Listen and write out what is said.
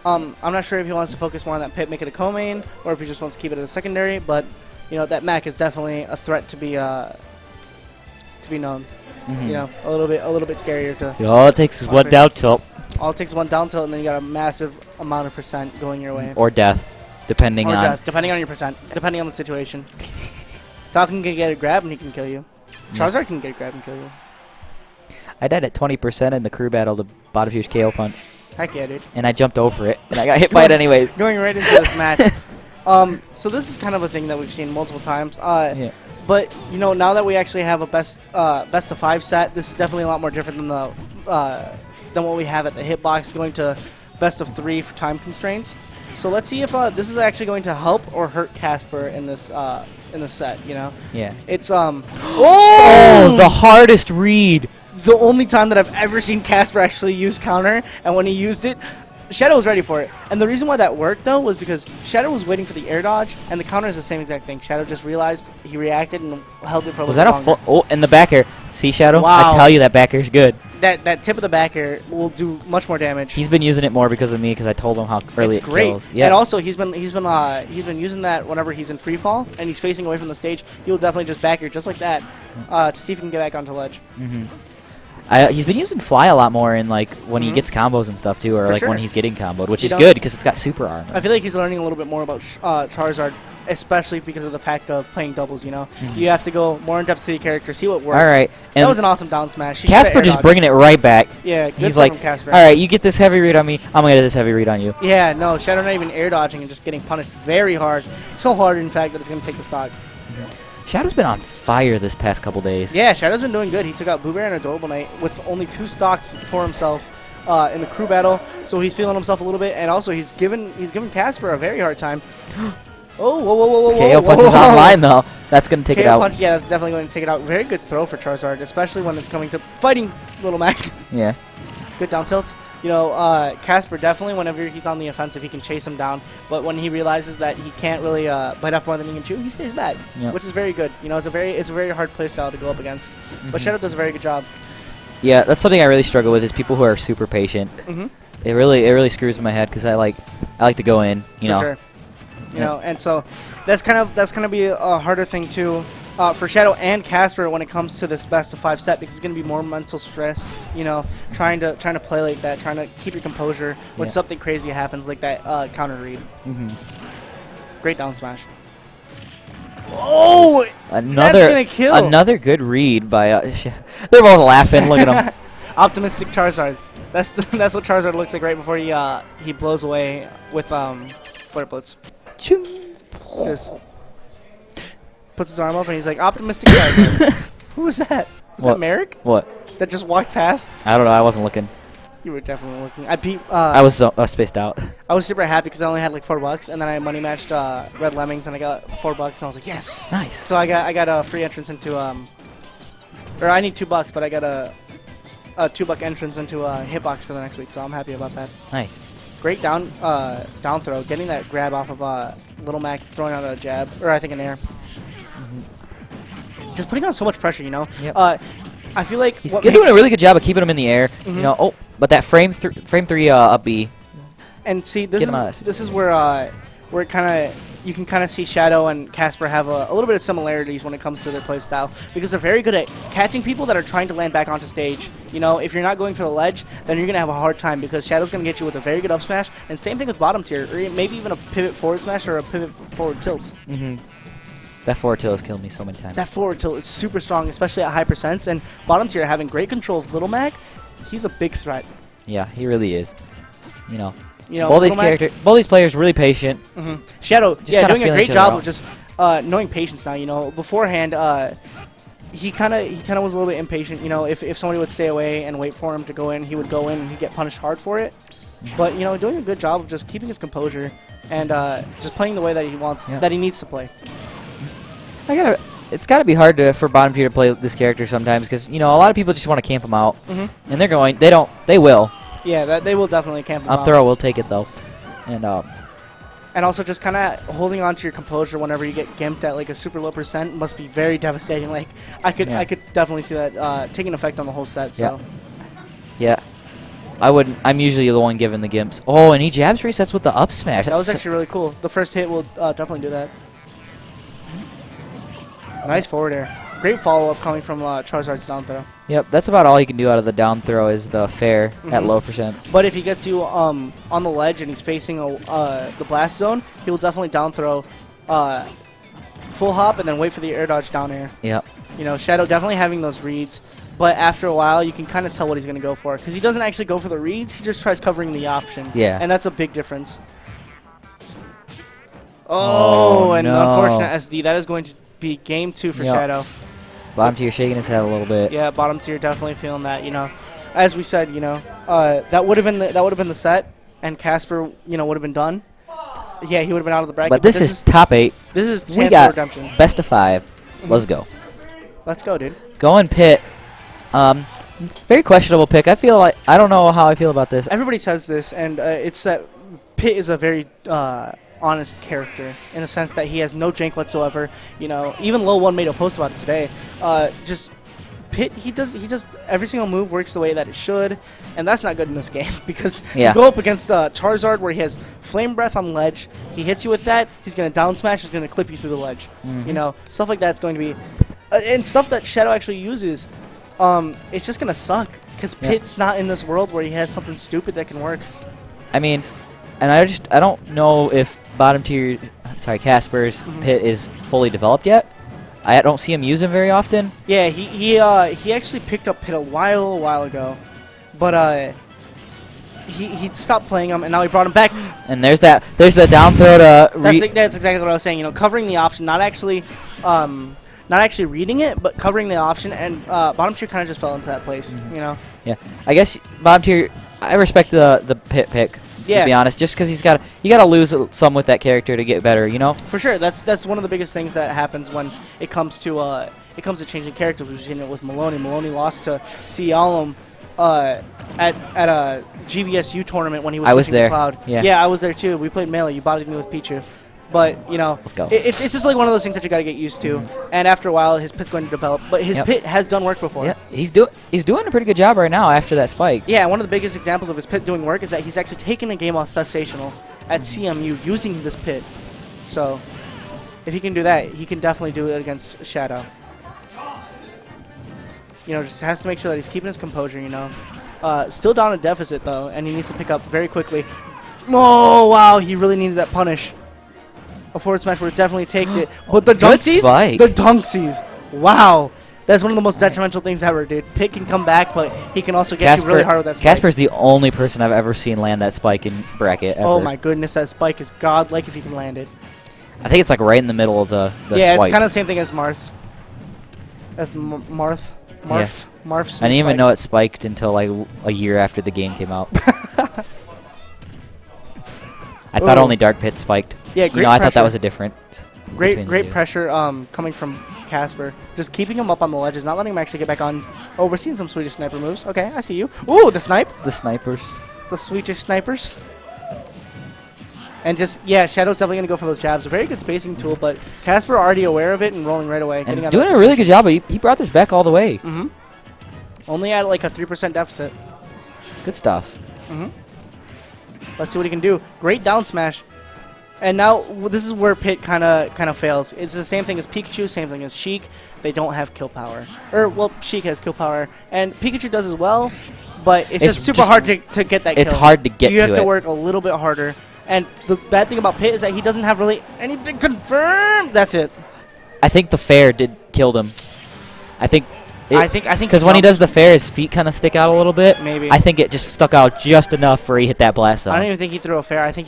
I'm not sure if he wants to focus more on that pit, make it a co-main, or if he just wants to keep it as a secondary. But you know, that Mac is definitely a threat to be known. You know, a little bit scarier to. All it takes is one down tilt. All it takes is one down tilt, and then you got a massive amount of percent going your way. Or death, depending on your percent, depending on the situation. Falcon can get a grab and he can kill you. Charizard can get a grab and kill you. I died at 20% in the crew battle to bottom tier's KO punch. Heck yeah, dude. And I jumped over it, and I got hit by it anyways. Going right into this match. So this is kind of a thing that we've seen multiple times. Yeah. But you know, now that we actually have a best of 5 set, this is definitely a lot more different than than what we have at the hitbox, going to best of 3 for time constraints. So let's see if this is actually going to help or hurt Kasper in this set. You know. Yeah. It's oh, the hardest read. The only time that I've ever seen Kasper actually use counter, and when he used it, Shadow was ready for it. And the reason why that worked, though, was because Shadow was waiting for the air dodge, and the counter is the same exact thing. Shadow just realized, he reacted and held it for a little longer. Was that a full... Oh, in the back air. See, Shadow? Wow. I tell you, that back air is good. That tip of the back air will do much more damage. He's been using it more because of me, because I told him how early it kills. Yeah. And also, he's been using that whenever he's in free fall, and he's facing away from the stage. He'll definitely just back air just like that to see if he can get back onto ledge. He's been using fly a lot more in like when he gets combos and stuff too, or for like sure. when he's getting comboed, which is good because it's got super armor. I feel like he's learning a little bit more about Charizard, especially because of the fact of playing doubles. You know, you have to go more in depth to the character, see what works. All right, and that was an awesome down smash. Casper just bringing it right back. Yeah, good he's like, Casper. all right, you get this heavy read on me, I'm gonna get this heavy read on you. Yeah, no, Shadow not even air dodging and just getting punished very hard, so hard in fact that it's gonna take the stock. Shadow's been on fire this past couple days. Yeah, Shadow's been doing good. He took out Boo Bear and Adorable Knight with only 2 stocks for himself in the crew battle, so he's feeling himself a little bit, and also he's given Kasper a very hard time. Oh, whoa. KO punch is online though. That's gonna take it out. Punch, yeah, that's definitely going to take it out. Very good throw for Charizard, especially when it's coming to fighting Little Mac. Yeah. Good down tilts. You know, Kasper definitely, whenever he's on the offensive, he can chase him down. But when he realizes that he can't really bite off more than he can chew, he stays back, which is very good. You know, it's a very hard play style to go up against. But Shadow does a very good job. Yeah, that's something I really struggle with is people who are super patient. It really screws my head because I like to go in. You know. Sure. You know, and so that's gonna be a harder thing too. For Shadow and Kasper when it comes to this best of 5 set, because it's going to be more mental stress, you know, trying to play like that, trying to keep your composure when something crazy happens like that counter read. Great down smash. Oh, that's gonna kill. Another good read by. They're both laughing. Look at them. Optimistic Charizard. That's what Charizard looks like right before he blows away with Flare Blitz. Just puts his arm up and he's like, optimistic Charizard. Who was that? Was that Merrick? What? That just walked past? I don't know. I wasn't looking. You were definitely looking. I was spaced out. I was super happy because I only had like $4, and then I money matched Red Lemmings, and I got $4, and I was like, yes. Nice. So I got a free entrance into or I need $2, but I got a $2 entrance into a hitbox for the next week, so I'm happy about that. Nice. Great down throw, getting that grab off of Little Mac, throwing out a jab, or I think an air. Just putting on so much pressure, you know. Yep. I feel like he's doing a really good job of keeping him in the air. You know. But that frame 3 up B. And see, this is where it kind of you can kind of see Shadow and Kasper have a little bit of similarities when it comes to their play style, because they're very good at catching people that are trying to land back onto stage. You know, if you're not going for the ledge, then you're going to have a hard time, because Shadow's going to get you with a very good up smash, and same thing with bottom tier, or maybe even a pivot forward smash or a pivot forward tilt. That forward tilt has killed me so many times. That forward tilt is super strong, especially at high percents, and bottom tier having great control of Little Mac, he's a big threat. Yeah, he really is. You know, both these players really patient. Shadow, doing a great job of just knowing patience now. You know, beforehand, he kind of was a little bit impatient. You know, if somebody would stay away and wait for him to go in, he would go in and he'd get punished hard for it. But you know, doing a good job of just keeping his composure and just playing the way that he wants, that he needs to play. It's got to be hard for bottom tier to play this character sometimes, because you know a lot of people just want to camp him out, and they will. Yeah, they will definitely camp him out. Up throw will take it though, and also just kind of holding on to your composure whenever you get gimped at like a super low percent must be very devastating. Like I could definitely see that taking effect on the whole set. So yeah. I wouldn't. I'm usually the one giving the gimps. Oh, and he jabs resets with the up smash. That was actually really cool. The first hit will definitely do that. Nice forward air. Great follow-up coming from Charizard's down throw. Yep, that's about all he can do out of the down throw is the fair at low percents. But if he gets you on the ledge and he's facing the blast zone, he will definitely down throw full hop and then wait for the air dodge down air. Yep. You know, Shadow definitely having those reads, but after a while you can kind of tell what he's going to go for because he doesn't actually go for the reads, he just tries covering the option. Yeah. And that's a big difference. Oh, and no. unfortunate SD. That is going to be game 2 for Shadow. Bottom tier shaking his head a little bit. Yeah, bottom tier definitely feeling that. You know, as we said, you know, that would have been the set, and Kasper, you know, would have been done. Yeah, he would have been out of the bracket. But this is top 8. This is chance we got for redemption. Best of 5. Let's go. Let's go, dude. Going Pit. Very questionable pick. I don't know how I feel about this. Everybody says this, and it's that Pit is a very honest character in the sense that he has no jank whatsoever. You know, even Low One made a post about it today. Just Pit, he does every single move works the way that it should, and that's not good in this game because you go up against Charizard where he has Flame Breath on ledge. He hits you with that, he's gonna down smash, he's gonna clip you through the ledge. You know, stuff like that's going to be, and stuff that Shadow actually uses. It's just gonna suck because Pit's not in this world where he has something stupid that can work. I mean, and I don't know if bottom tier, Kasper's Pit is fully developed yet. I don't see him use him very often. Yeah, he actually picked up Pit a while ago, but he stopped playing him and now he brought him back. And there's the down throw to. That's exactly what I was saying. You know, covering the option, not actually reading it, but covering the option, and bottom tier kind of just fell into that place. You know. Yeah, I guess bottom tier. I respect the Pit pick. To be honest, just because you gotta lose some with that character to get better, you know. For sure, that's one of the biggest things that happens when it comes to changing characters. We've seen it with Maloney. Maloney lost to Cialum at a GVSU tournament when he was. I was there. Cloud. Yeah, I was there too. We played Melee. You bodied me with Pichu. But, you know, let's go. It's just like one of those things that you got to get used to. And after a while, his pit's going to develop. But his pit has done work before. Yeah, he's doing a pretty good job right now after that spike. Yeah, one of the biggest examples of his pit doing work is that he's actually taken a game off Sensational at CMU using this pit. So, if he can do that, he can definitely do it against Shadow. You know, just has to make sure that he's keeping his composure, you know. Still down a deficit, though, and he needs to pick up very quickly. Oh, wow, he really needed that punish. A forward smash would have definitely taken it. But the dunksies, wow. That's one of the most detrimental things ever, dude. Pit can come back, but he can also get you really hard with that spike. Kasper's the only person I've ever seen land that spike in bracket ever. Oh my goodness, that spike is godlike if he can land it. I think it's like right in the middle of the yeah, swipe. It's kind of the same thing as Marth. Marth. I didn't even know it spiked until like a year after the game came out. I thought only Dark Pit spiked. Yeah, great. I thought that was a difference. Great pressure coming from Kasper. Just keeping him up on the ledges, not letting him actually get back on. Oh, we're seeing some Swedish sniper moves. Okay, I see you. Ooh, the snipe. The snipers. The Swedish snipers. And just, yeah, Shadow's definitely going to go for those jabs. A very good spacing tool, but Kasper already aware of it and rolling right away. And doing a really good job. He brought this back all the way. Only at like a 3% deficit. Good stuff. Let's see what he can do. Great down smash. And now this is where Pit kind of fails. It's the same thing as Pikachu, same thing as Sheik. They don't have kill power. Well, Sheik has kill power, and Pikachu does as well, but it's just super hard to get that kill. It's hard to get to it. You have to work a little bit harder. And the bad thing about Pit is that he doesn't have really anything confirmed. That's it. I think the fair killed him. I think because when he does the fair, his feet kind of stick out a little bit. Maybe. I think it just stuck out just enough where he hit that blast zone. I don't even think he threw a fair. I think